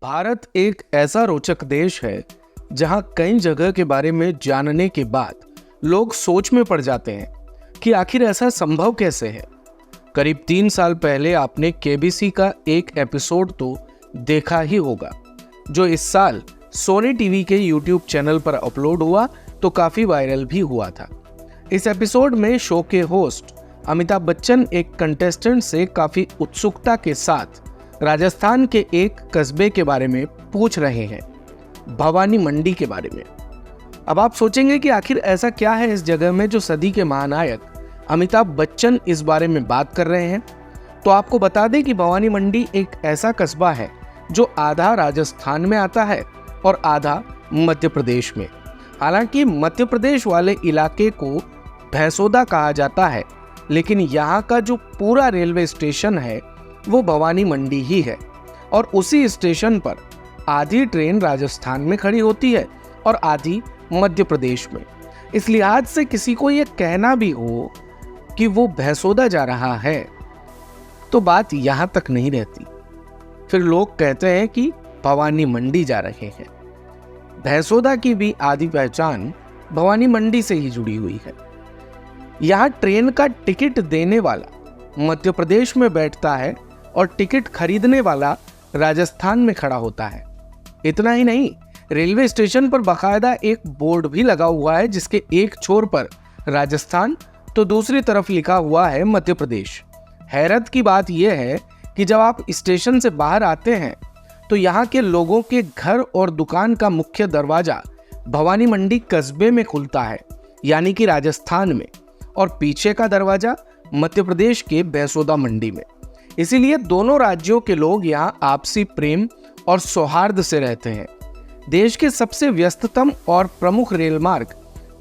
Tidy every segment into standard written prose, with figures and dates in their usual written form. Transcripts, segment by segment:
भारत एक ऐसा रोचक देश है जहां कई जगह के बारे में जानने के बाद लोग सोच में पड़ जाते हैं कि आखिर ऐसा संभव कैसे है। करीब 3 साल पहले आपने केबीसी का एक एपिसोड तो देखा ही होगा, जो इस साल सोनी टीवी के यूट्यूब चैनल पर अपलोड हुआ तो काफी वायरल भी हुआ था। इस एपिसोड में शो के होस्ट अमिताभ बच्चन एक कंटेस्टेंट से काफी उत्सुकता के साथ राजस्थान के एक कस्बे के बारे में पूछ रहे हैं, भवानी मंडी के बारे में। अब आप सोचेंगे कि आखिर ऐसा क्या है इस जगह में जो सदी के महानायक अमिताभ बच्चन इस बारे में बात कर रहे हैं। तो आपको बता दें कि भवानी मंडी एक ऐसा कस्बा है जो आधा राजस्थान में आता है और आधा मध्य प्रदेश में। हालांकि मध्य प्रदेश वाले इलाके को भैंसोदा कहा जाता है, लेकिन यहाँ का जो पूरा रेलवे स्टेशन है वो भवानी मंडी ही है और उसी स्टेशन पर आधी ट्रेन राजस्थान में खड़ी होती है और आधी मध्य प्रदेश में। इस लिहाज से किसी को यह कहना भी हो कि वो भैंसोदा जा रहा है तो बात यहां तक नहीं रहती। फिर लोग कहते हैं कि भवानी मंडी जा रहे हैं। भैंसोदा की भी आधी पहचान भवानी मंडी से ही जुड़ी हुई है। यहां ट्रेन का टिकट देने वाला मध्य प्रदेश में बैठता है और टिकट खरीदने वाला राजस्थान में खड़ा होता है। इतना ही नहीं, रेलवे स्टेशन पर बाकायदा एक बोर्ड भी लगा हुआ है जिसके एक छोर पर राजस्थान तो दूसरी तरफ लिखा हुआ है मध्य प्रदेश। हैरत की बात यह है कि जब आप स्टेशन से बाहर आते हैं तो यहाँ के लोगों के घर और दुकान का मुख्य दरवाजा भवानी मंडी कस्बे में खुलता है, यानी कि राजस्थान में, और पीछे का दरवाजा मध्य प्रदेश के भैंसोदा मंडी में। इसीलिए दोनों राज्यों के लोग यहाँ आपसी प्रेम और सौहार्द से रहते हैं। देश के सबसे व्यस्ततम और प्रमुख रेल मार्ग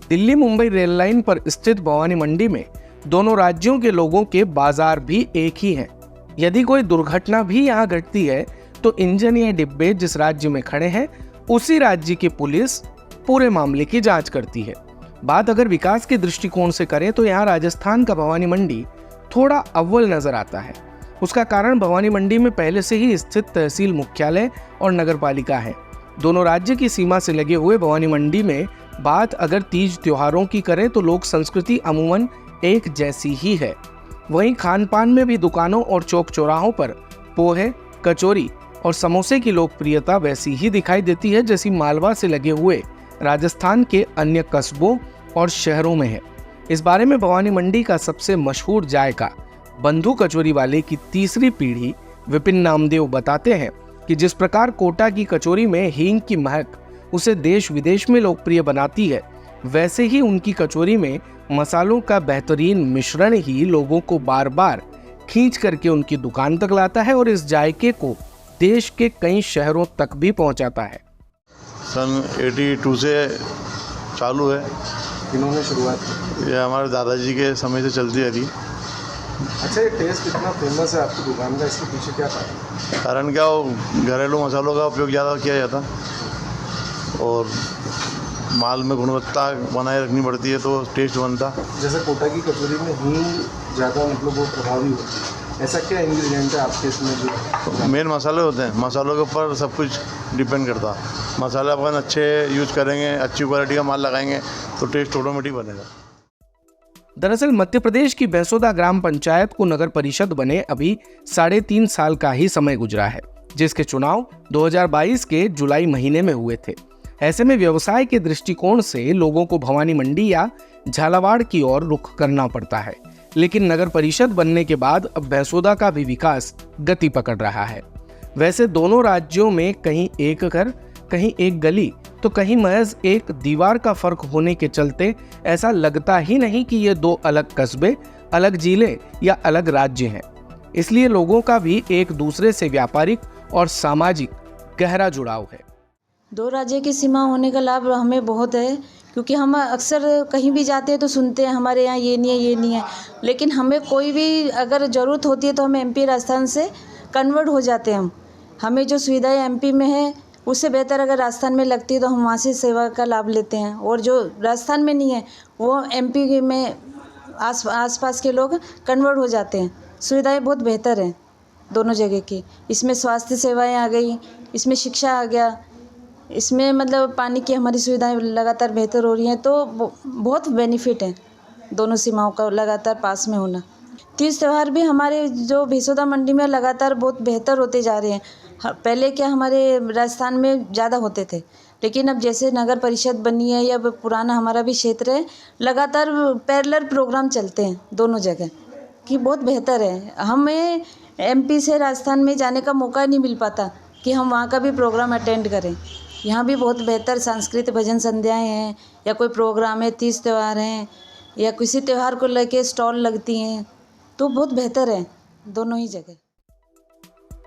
दिल्ली मुंबई रेल लाइन पर स्थित भवानी मंडी में दोनों राज्यों के लोगों के बाजार भी एक ही हैं। यदि कोई दुर्घटना भी यहाँ घटती है तो इंजन या डिब्बे जिस राज्य में खड़े हैं उसी राज्य की पुलिस पूरे मामले की जांच करती है। बात अगर विकास के दृष्टिकोण से करें तो यहाँ राजस्थान का भवानी मंडी थोड़ा अव्वल नजर आता है। उसका कारण भवानी मंडी में पहले से ही स्थित तहसील मुख्यालय और नगरपालिका है। दोनों राज्य की सीमा से लगे हुए भवानी मंडी में बात अगर तीज त्योहारों की करें तो लोक संस्कृति अमूमन एक जैसी ही है। वहीं खान पान में भी दुकानों और चौक चौराहों पर पोहे, कचौरी और समोसे की लोकप्रियता वैसी ही दिखाई देती है जैसी मालवा से लगे हुए राजस्थान के अन्य कस्बों और शहरों में है। इस बारे में भवानी मंडी का सबसे मशहूर जायका बंधु कचौरी वाले की तीसरी पीढ़ी विपिन नामदेव बताते हैं कि जिस प्रकार कोटा की कचौरी में हींग की महक उसे देश विदेश में लोकप्रिय बनाती है, वैसे ही उनकी कचौरी में मसालों का बेहतरीन मिश्रण ही लोगों को बार बार खींच करके उनकी दुकान तक लाता है और इस जायके को देश के कई शहरों तक भी पहुंचाता है। सन 82 से चालू है। इन्होंने शुरुआत की? ये हमारे दादाजी के समय से चलती आ रही। अच्छा, ये टेस्ट इतना फेमस है आपकी दुकान का, इसके पीछे क्या कारण? कारण क्या हो, घरेलू मसालों का उपयोग ज़्यादा किया जाता और माल में गुणवत्ता बनाए रखनी पड़ती है तो टेस्ट बनता। जैसे कोटा की कचौरी में हींग ज़्यादा मतलब वो प्रभावी होती है, ऐसा क्या इंग्रेडिएंट है आपके इसमें जो? मेन मसाले होते हैं, मसालों के ऊपर सब कुछ डिपेंड करता। मसाले अपन अच्छे यूज़ करेंगे, अच्छी क्वालिटी का माल लगाएंगे तो टेस्ट ऑटोमेटिक बनेगा। दरअसल मध्य प्रदेश की भैंसोदा ग्राम पंचायत को नगर परिषद बने अभी 3.5 साल का ही समय गुजरा है, जिसके चुनाव 2022 के जुलाई महीने में हुए थे। ऐसे में व्यवसाय के दृष्टिकोण से लोगों को भवानी मंडी या झालावाड़ की ओर रुख करना पड़ता है, लेकिन नगर परिषद बनने के बाद अब भैंसोदा का भी विकास गति पकड़ रहा है। वैसे दोनों राज्यों में कहीं एक घर, कहीं एक गली तो कहीं महज एक दीवार का फर्क होने के चलते ऐसा लगता ही नहीं कि ये दो अलग कस्बे, अलग जिले या अलग राज्य हैं। इसलिए लोगों का भी एक दूसरे से व्यापारिक और सामाजिक गहरा जुड़ाव है। दो राज्य की सीमा होने का लाभ हमें बहुत है, क्योंकि हम अक्सर कहीं भी जाते हैं तो सुनते हैं हमारे यहाँ ये नहीं है, ये नहीं है, लेकिन हमें कोई भी अगर ज़रूरत होती है तो हम एमपी राजस्थान से कन्वर्ट हो जाते हैं। हमें जो सुविधाएं एमपी में है उससे बेहतर अगर राजस्थान में लगती है तो हम वहाँ से सेवा का लाभ लेते हैं, और जो राजस्थान में नहीं है वो एमपी में आस पास के लोग कन्वर्ट हो जाते हैं। सुविधाएं बहुत बेहतर हैं। दोनों जगह की। इसमें स्वास्थ्य सेवाएं आ गई, इसमें शिक्षा आ गया, इसमें मतलब पानी की हमारी सुविधाएं लगातार बेहतर हो रही हैं, तो बहुत बेनिफिट है दोनों सीमाओं का लगातार पास में होना। तीज त्यौहार भी हमारे जो भेसोदा मंडी में लगातार बहुत बेहतर होते जा रहे हैं। पहले क्या हमारे राजस्थान में ज़्यादा होते थे, लेकिन अब जैसे नगर परिषद बनी है या पुराना हमारा भी क्षेत्र है, लगातार पैरेलल प्रोग्राम चलते हैं दोनों जगह कि बहुत बेहतर है। हमें एमपी से राजस्थान में जाने का मौका नहीं मिल पाता कि हम वहाँ का भी प्रोग्राम अटेंड करें। यहाँ भी बहुत बेहतर सांस्कृतिक भजन संध्याएँ हैं या कोई प्रोग्राम है, तीज त्यौहार हैं या किसी त्यौहार को लेके स्टॉल लगती हैं, तो बहुत बेहतर है दोनों ही जगह।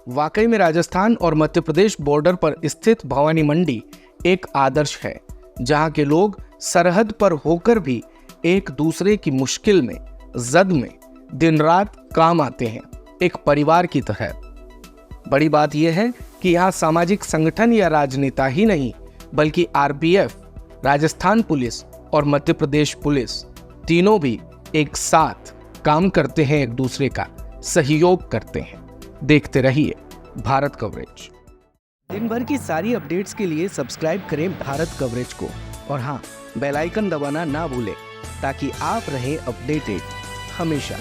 वाकई में राजस्थान और मध्य प्रदेश बॉर्डर पर स्थित भवानी मंडी एक आदर्श है, जहां के लोग सरहद पर होकर भी एक दूसरे की मुश्किल में, जद में दिन रात काम आते हैं, एक परिवार की तरह। बड़ी बात यह है कि यहाँ सामाजिक संगठन या राजनेता ही नहीं, बल्कि आरपीएफ, राजस्थान पुलिस और मध्य प्रदेश पुलिस तीनों भी एक साथ काम करते हैं, एक दूसरे का सहयोग करते हैं। देखते रहिए भारत कवरेज। दिन भर की सारी अपडेट्स के लिए सब्सक्राइब करें भारत कवरेज को और हाँ, बेल आइकन दबाना ना भूलें ताकि आप रहें अपडेटेड हमेशा।